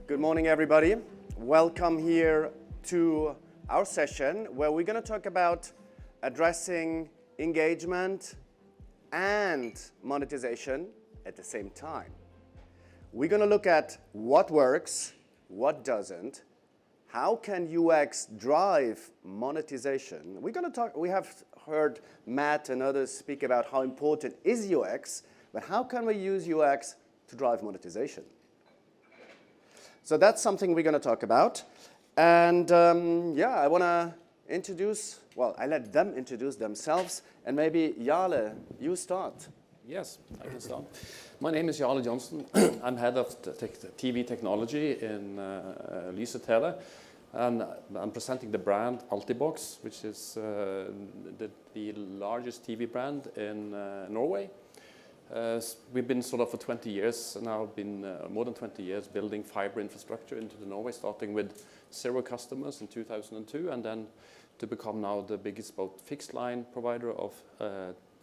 Good morning, everybody. Welcome here to our session where we're going to talk about addressing engagement and monetization at the same time. We're going to look at what works, what doesn't, how can UX drive monetization. We have heard Matt and others speak about how important is UX, but how can we use UX to drive monetization? So that's something we're going to talk about. And I want to introduce, I let them introduce themselves. And maybe Jarle, you start. Yes, I can start. My name is Jarle Johnson. I'm head of TV technology in Lyse. And I'm presenting the brand Altibox, which is the largest TV brand in Norway. We've been sort of for 20 years now, more than 20 years building fiber infrastructure into the Norway, starting with 0 customers in 2002, and then to become now the biggest both fixed line provider of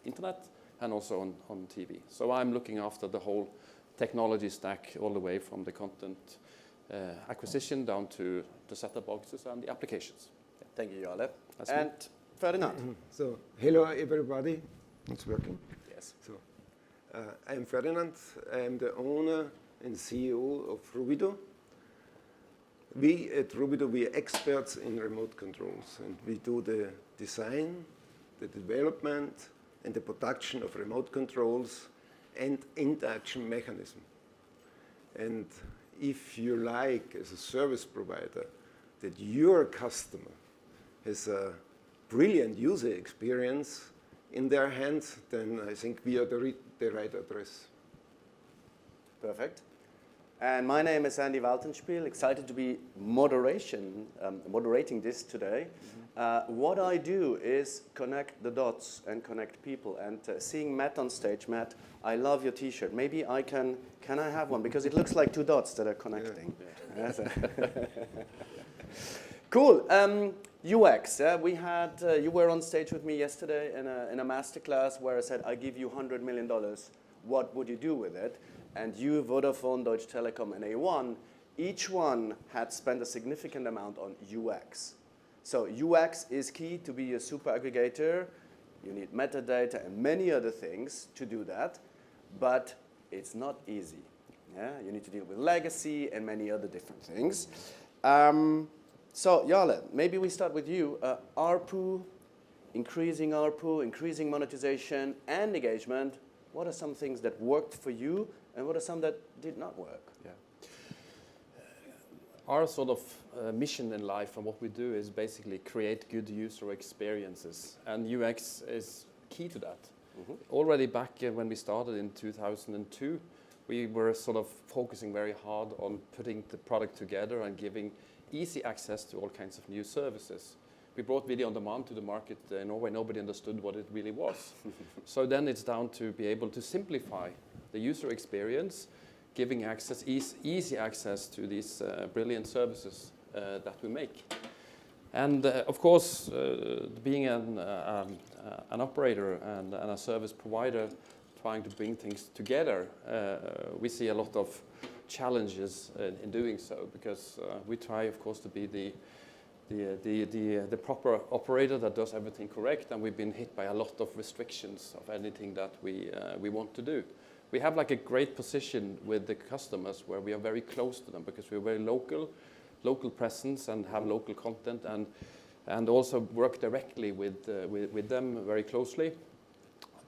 internet and also on TV. So I'm looking after the whole technology stack all the way from the content acquisition down to the set-top boxes and the applications. Thank you, Jarle. And Ferdinand. So, hello everybody. It's working? Yes. So, I'm Ferdinand. I'm the owner and CEO of Ruwido. We at Ruwido, we are experts in remote controls, and we do the design, the development, and the production of remote controls and interaction mechanism. And if you like, as a service provider, that your customer has a brilliant user experience in their hands, then I think we are the right address. Perfect. And my name is Andy Waltenspiel, excited to be moderating this today. What I do is connect the dots and connect people. And seeing Matt on stage, Matt, I love your T-shirt. Maybe I can I have one? Because it looks like 2 dots that are connecting. Yeah. Cool. UX. You were on stage with me yesterday in a masterclass where I said, I give you $100 million. What would you do with it? And you, Vodafone, Deutsche Telekom, and A1, each one had spent a significant amount on UX. So UX is key to be a super aggregator. You need metadata and many other things to do that, but it's not easy. Yeah? You need to deal with legacy and many other different things. So Jarle, maybe we start with you. ARPU, increasing monetization and engagement. What are some things that worked for you, and what are some that did not work? Yeah. Our sort of mission in life and what we do is basically create good user experiences, and UX is key to that. Mm-hmm. Already back when we started in 2002, we were sort of focusing very hard on putting the product together and giving easy access to all kinds of new services. We brought video on demand to the market in Norway. Nobody understood what it really was. So then it's down to be able to simplify the user experience, giving access, easy access to these brilliant services that we make. And of course, being an operator and a service provider, trying to bring things together, we see a lot of challenges in doing so, because we try, of course, to be the proper operator that does everything correct, and we've been hit by a lot of restrictions of anything that we want to do. We have like a great position with the customers where we are very close to them because we're very local presence and have local content, and also work directly with them very closely.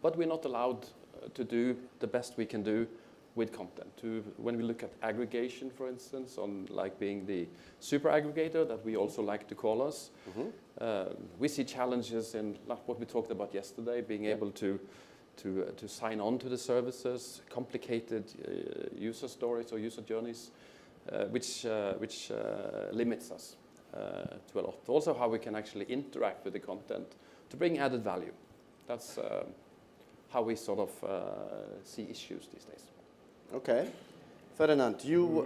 But we're not allowed to do the best we can do with content. When we look at aggregation, for instance, on like being the super aggregator that we also like to call us, we see challenges in like what we talked about yesterday, being able to sign on to the services, complicated user stories or user journeys, which limits us to a lot. Also, how we can actually interact with the content to bring added value. That's how we sort of see issues these days. Okay. Ferdinand, you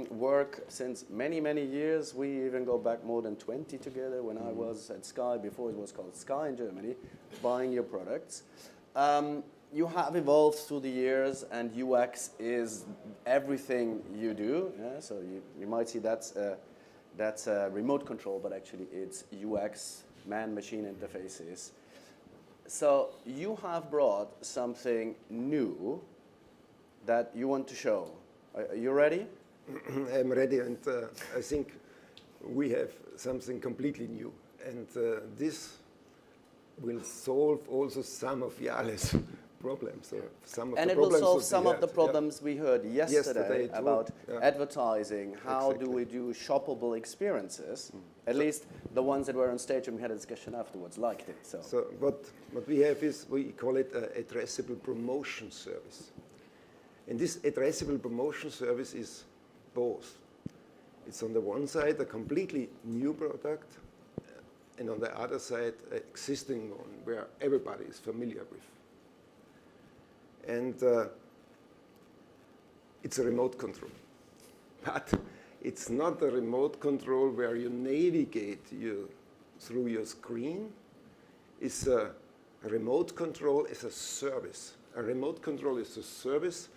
work since many, many years. We even go back more than 20 together when I was at Sky, before it was called Sky in Germany, buying your products. you have evolved through the years, and UX is everything you do. Yeah? So you might see that's remote control, but actually it's UX, man-machine interfaces. So you have brought something new that you want to show. Are you ready? I'm ready, and I think we have something completely new. And this will solve also some of Jale's problems. Or some of and the it will problems solve that some we of the had. problems we heard yesterday too. about Yeah. advertising. How do Exactly. we do shoppable experiences? At least the ones that were on stage and we had a discussion afterwards liked it. So what we have is, we call it an addressable promotion service. And this addressable promotion service is both. It's on the one side a completely new product, and on the other side an existing one where everybody is familiar with. And it's a remote control. But it's not a remote control where you navigate through your screen. It's a remote control as a service. A remote control is a service,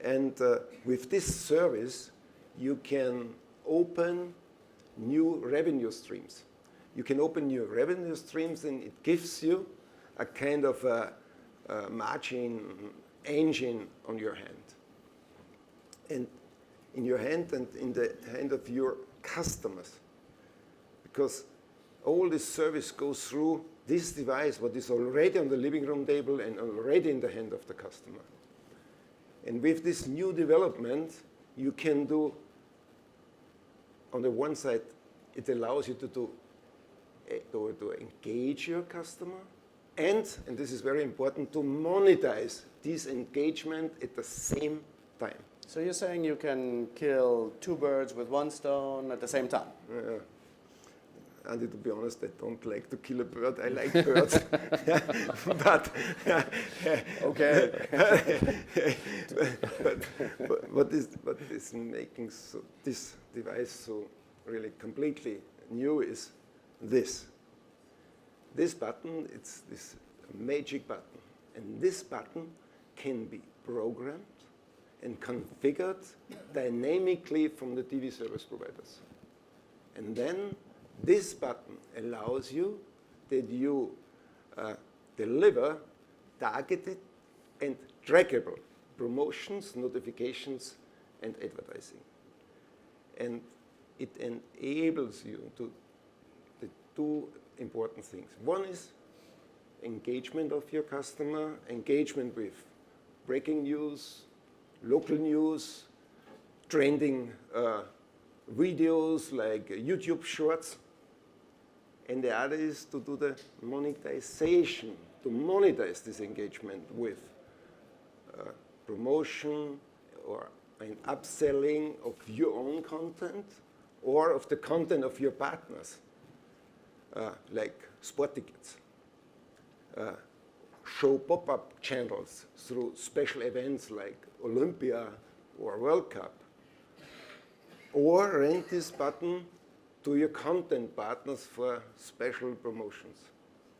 and with this service, you can open new revenue streams. You can open new revenue streams, and it gives you a kind of a margin engine on your hand. And in your hand and in the hand of your customers. Because all this service goes through this device, what is already on the living room table and already in the hand of the customer. And with this new development, you can do, on the one side, it allows you to engage your customer, and this is very important, to monetize this engagement at the same time. So you're saying you can kill two birds with one stone at the same time? And to be honest, I don't like to kill a bird. I like birds. But okay. but what is making this device so really completely new is this. This button, it's this magic button. And this button can be programmed and configured dynamically from the TV service providers. And then this button allows you that you deliver targeted and trackable promotions, notifications, and advertising. And it enables you to the two important things. One is engagement of your customer, engagement with breaking news, local news, trending videos like YouTube shorts. And the other is to do the monetization, to monetize this engagement with promotion or an upselling of your own content or of the content of your partners, like sport tickets. Show pop-up channels through special events like Olympia or World Cup. Or rent this button to your content partners for special promotions.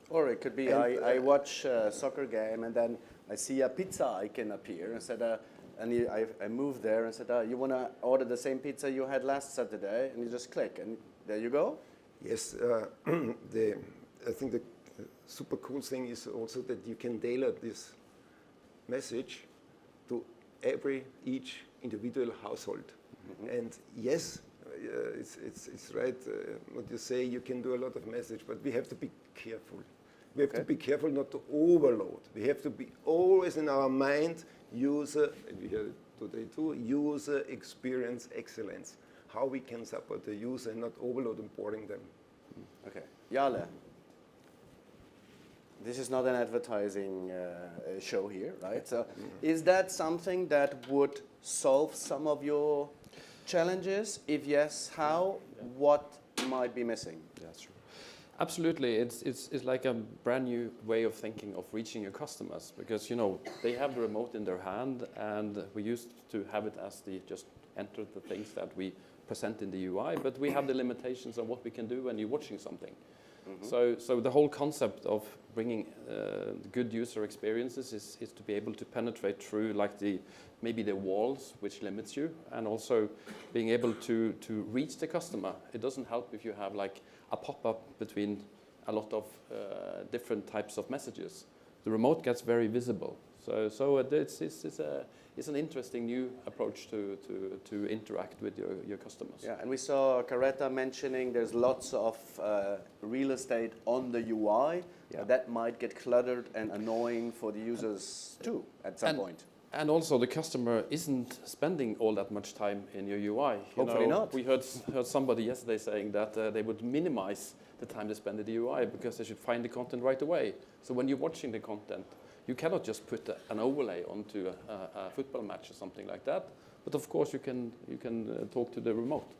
Or it could be, I watch a soccer game and then I see a pizza icon appear and said, I move there and said, you want to order the same pizza you had last Saturday? And you just click and there you go. Yes, I think the super cool thing is also that you can tailor this message to each individual household. Mm-hmm. And yes, it's right what you say, you can do a lot of message, but we have to be careful. We have to be careful not to overload. We have to be always in our mind, user, and we heard it today too, user experience excellence. How we can support the user and not overload and boring them. Okay, Jale. This is not an advertising show here, right? So is that something that would solve some of your challenges? If yes, how? What might be missing? That's true. Absolutely, it's like a brand new way of thinking of reaching your customers, because they have the remote in their hand, and we used to have it as just enter the things that we present in the UI, but we have the limitations of what we can do when you're watching something. So the whole concept of bringing good user experiences is to be able to penetrate through like maybe the walls which limits you, and also being able to reach the customer. It doesn't help if you have like a pop-up between a lot of different types of messages. The remote gets very visible. So it's an interesting new approach to interact with your customers. Yeah, and we saw Caretta mentioning there's lots of real estate on the UI. Yeah. That might get cluttered and annoying for the users too at some point. And also the customer isn't spending all that much time in your UI. Hopefully not. We heard somebody yesterday saying that they would minimize the time they spend in the UI because they should find the content right away. So when you're watching the content, you cannot just put an overlay onto a football match or something like that. But of course you can talk to the remote.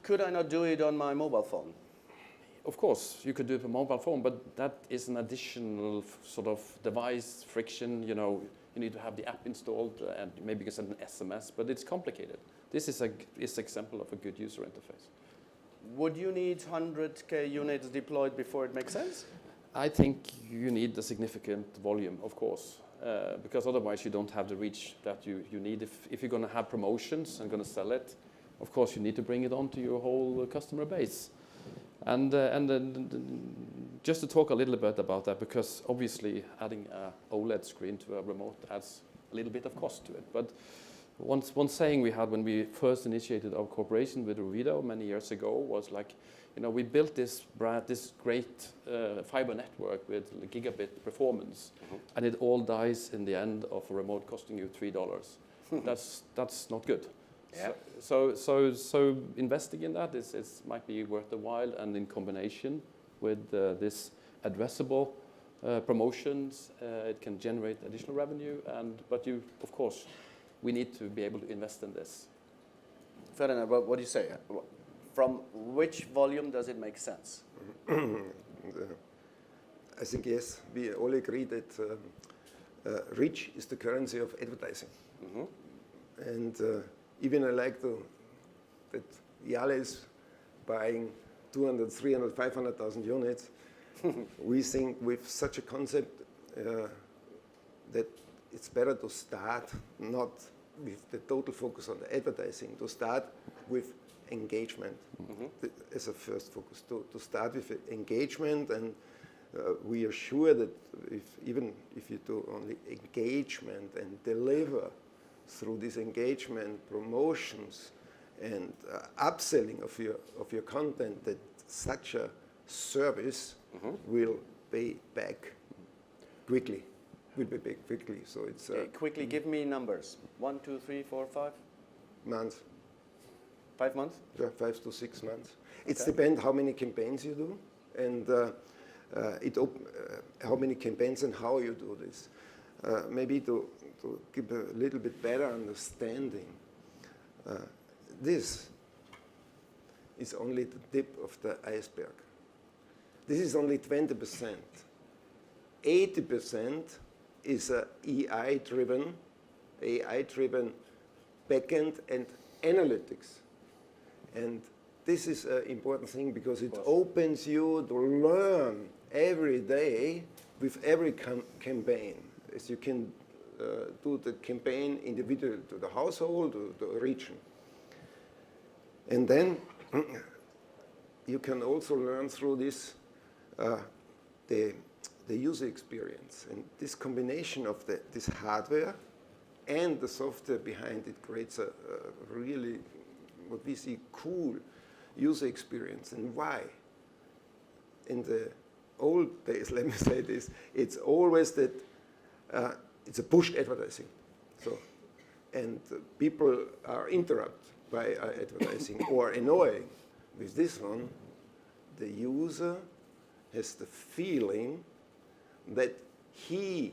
Could I not do it on my mobile phone? Of course, you could do it on mobile phone, but that is an additional sort of device friction. You need to have the app installed and maybe you can send an SMS, but it's complicated. This is an example of a good user interface. Would you need 100K units deployed before it makes sense? I think you need a significant volume, of course, because otherwise you don't have the reach that you need. If you're going to have promotions and going to sell it, of course you need to bring it onto your whole customer base. And just to talk a little bit about that, because obviously adding an OLED screen to a remote adds a little bit of cost to it. But one saying we had when we first initiated our cooperation with Ruwido many years ago was like, we built this great fiber network with gigabit performance, and it all dies in the end of a remote costing you $3. That's not good. Yeah. So investing in that might be worth the while, and in combination with this addressable promotions, it can generate additional revenue. But of course, we need to be able to invest in this. Ferdinand, what do you say? From which volume does it make sense? I think yes, we all agree that reach is the currency of advertising. And even I like that Yale is buying 200, 300, 500,000 units. We think with such a concept that it's better to start not with the total focus on the advertising, to start with engagement as a first focus, to start with engagement. And we are sure that even if you do only engagement and deliver through this engagement, promotions, and upselling of your content, that such a service will pay back quickly. Will be back quickly. So it's quickly. Give me numbers. 1, 2, 3, 4, 5 months. 5 months? Yeah, 5 to 6 months. It depends how many campaigns you do, and how many campaigns and how you do this. Maybe to give a little bit better understanding, this is only the tip of the iceberg. This is only 20%. 80% is AI-driven backend and analytics. And this is an important thing because it opens you to learn every day with every campaign. As you can do the campaign individual to the household, to the region. And then you can also learn through this the user experience. And this combination of this hardware and the software behind it creates a really, what we see, cool user experience. And why? In the old days, let me say this, it's always that it's a push advertising. So, and people are interrupted by advertising or annoying. With this one, the user has the feeling that he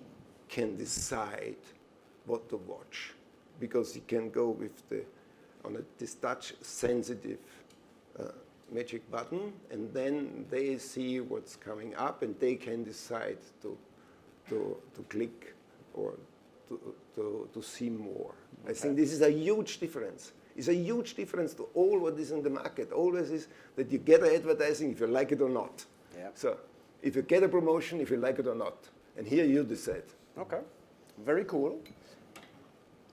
can decide what to watch, because he can go with this touch sensitive magic button, and then they see what's coming up and they can decide to click or to see more. I think this is a huge difference. It's a huge difference to all what is in the market. Always is that you get advertising if you like it or not. Yeah. So if you get a promotion, if you like it or not. And here you decide. Okay, very cool.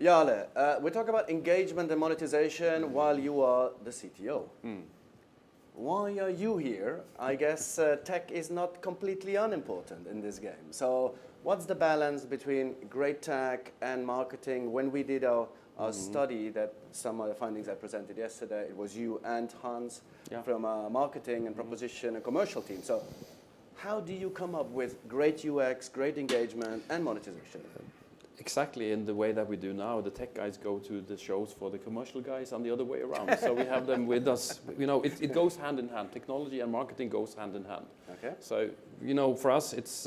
Jarle, we talk about engagement and monetization while you are the CTO. Why are you here? I guess tech is not completely unimportant in this game. So what's the balance between great tech and marketing? When we did our study, that some of the findings I presented yesterday, it was you and Hans from our marketing and proposition and commercial team. So how do you come up with great UX, great engagement, and monetization? Exactly in the way that we do now. The tech guys go to the shows for the commercial guys and the other way around. So we have them with us. You know, it goes hand in hand. Technology and marketing goes hand in hand. Okay. So, you know, for us, it's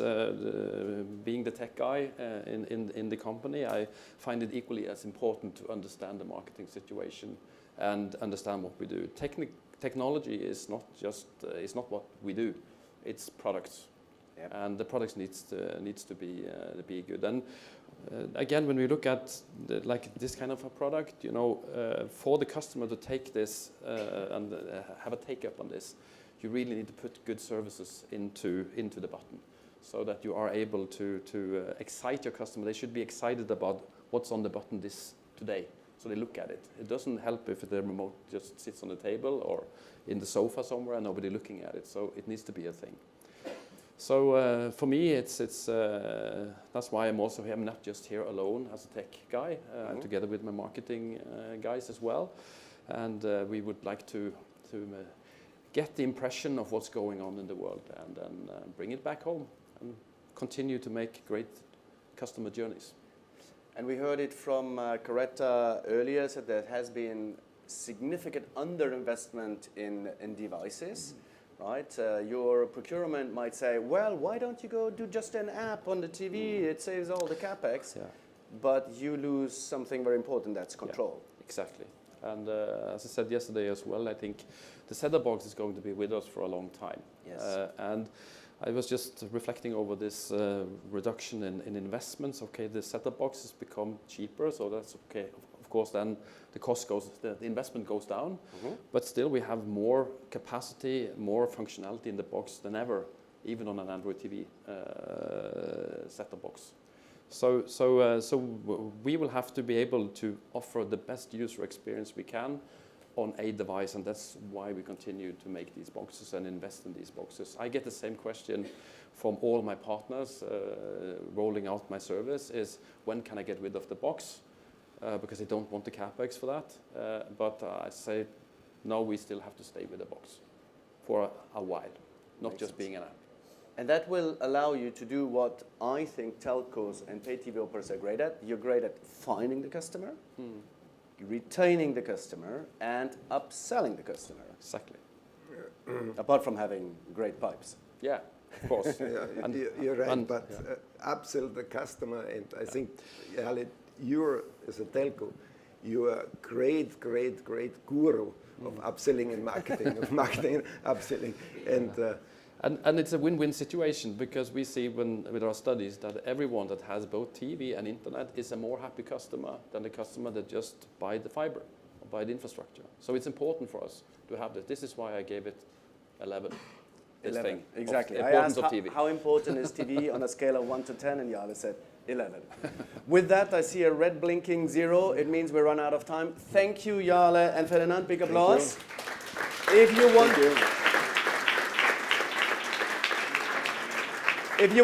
being the tech guy in the company. I find it equally as important to understand the marketing situation and understand what we do. Technology is not just is not what we do. It's products. Yep. And the products needs to be good. And again, when we look at like this kind of a product, you know, for the customer to take this and have a take up on this, you really need to put good services into the button, so that you are able to excite your customer. They should be excited about what's on the button today, so they look at it. It doesn't help if the remote just sits on the table or in the sofa somewhere and nobody looking at it. So it needs to be a thing. So for me, it's that's why I'm also here. I'm not just here alone as a tech guy. I'm together with my marketing guys as well, and we would like to get the impression of what's going on in the world and then bring it back home and continue to make great customer journeys. And we heard it from Coretta earlier, so there has been significant underinvestment in devices. Right, your procurement might say, well, why don't you go do just an app on the TV? It saves all the capex, but you lose something very important, that's control. Yeah, exactly. And as I said yesterday as well, I think the set-top box is going to be with us for a long time. Yes. And I was just reflecting over this reduction in investments. Okay, the set-top box has become cheaper, so that's okay. Of course, then the cost goes, the investment goes down, but still we have more capacity, more functionality in the box than ever, even on an Android TV set-top box. So we will have to be able to offer the best user experience we can on a device, and that's why we continue to make these boxes and invest in these boxes. I get the same question from all my partners rolling out my service is, when can I get rid of the box? Because they don't want the capex for that. But I say, no, we still have to stay with the box for a while, not Makes just sense. being an app. And that will allow you to do what I think telcos and pay TV operators are great at. You're great at finding the customer, retaining the customer, and upselling the customer. Exactly. Apart from having great pipes. Yeah, of course. You're right, but upsell the customer, and I think, Jarle, you're, as a telco, you are great guru of upselling and marketing, and upselling. And it's a win-win situation, because we see with our studies that everyone that has both TV and internet is a more happy customer than the customer that just buy the fiber or buy the infrastructure. So it's important for us to have this. This is why I gave it 11. 11, exactly. I asked of TV. how important is TV on a scale of 1 to 10, and Jarle said 11. With that, I see a red blinking 0. It means we run out of time. Thank you, Jarle and Ferdinand. Big applause. If you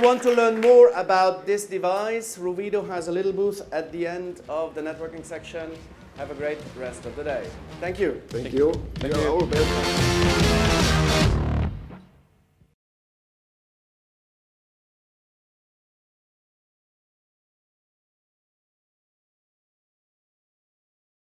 want to learn more about this device, Ruwido has a little booth at the end of the networking section. Have a great rest of the day. Thank you. Thank you. Thank You're you. all welcome.